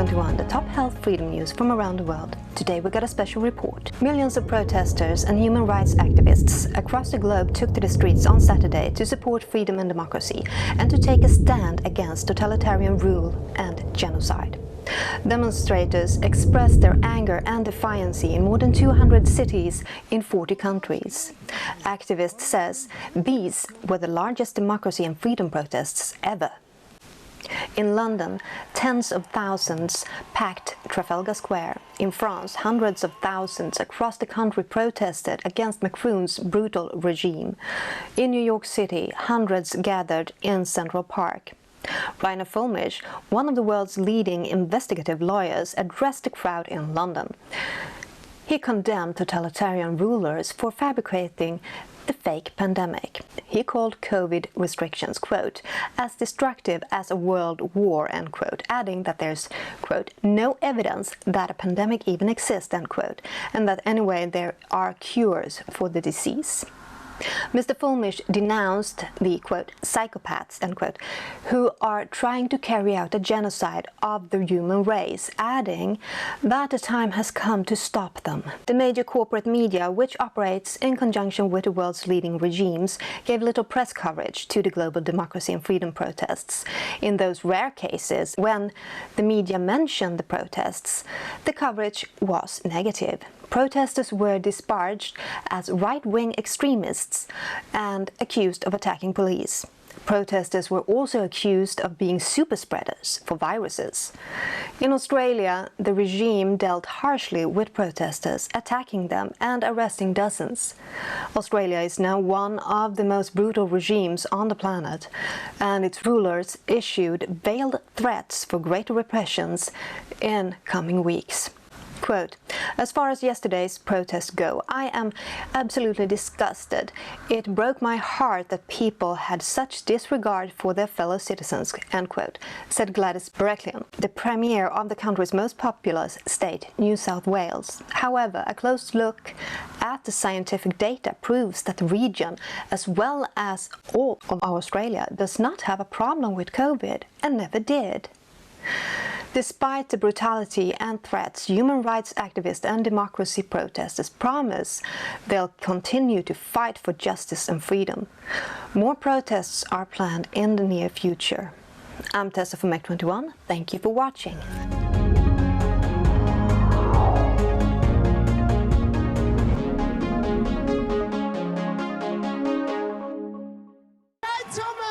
MAC21, the top health freedom news from around the world. Today we got a special report. Millions of protesters and human rights activists across the globe took to the streets on Saturday to support freedom and democracy and to take a stand against totalitarian rule and genocide. Demonstrators expressed their anger and defiance in more than 200 cities in 40 countries. Activists says these were the largest democracy and freedom protests ever. In London, tens of thousands packed Trafalgar Square. In France, hundreds of thousands across the country protested against Macron's brutal regime. In New York City, hundreds gathered in Central Park. Reiner Fuellmich, one of the world's leading investigative lawyers, addressed the crowd in London. He condemned totalitarian rulers for fabricating the fake pandemic. He called COVID restrictions, quote, as destructive as a world war, end quote, adding that there's, quote, no evidence that a pandemic even exists, end quote, and that anyway there are cures for the disease. Mr. Fuellmich denounced the, quote, psychopaths, end quote, who are trying to carry out a genocide of the human race, adding that the time has come to stop them. The major corporate media, which operates in conjunction with the world's leading regimes, gave little press coverage to the global democracy and freedom protests. In those rare cases when the media mentioned the protests, the coverage was negative. Protesters were dispatched as right-wing extremists and accused of attacking police. Protesters were also accused of being super spreaders for viruses. In Australia, the regime dealt harshly with protesters, attacking them and arresting dozens. Australia is now one of the most brutal regimes on the planet, and its rulers issued veiled threats for greater repressions in coming weeks. Quote, as far as yesterday's protests go, I am absolutely disgusted. It broke my heart that people had such disregard for their fellow citizens, end quote, said Gladys Berejiklian, the premier of the country's most populous state, New South Wales. However, a close look at the scientific data proves that the region, as well as all of Australia, does not have a problem with COVID and never did. Despite the brutality and threats, human rights activists and democracy protesters promise they'll continue to fight for justice and freedom. More protests are planned in the near future. I'm Tessa from MAC21. Thank you for watching. Thomas!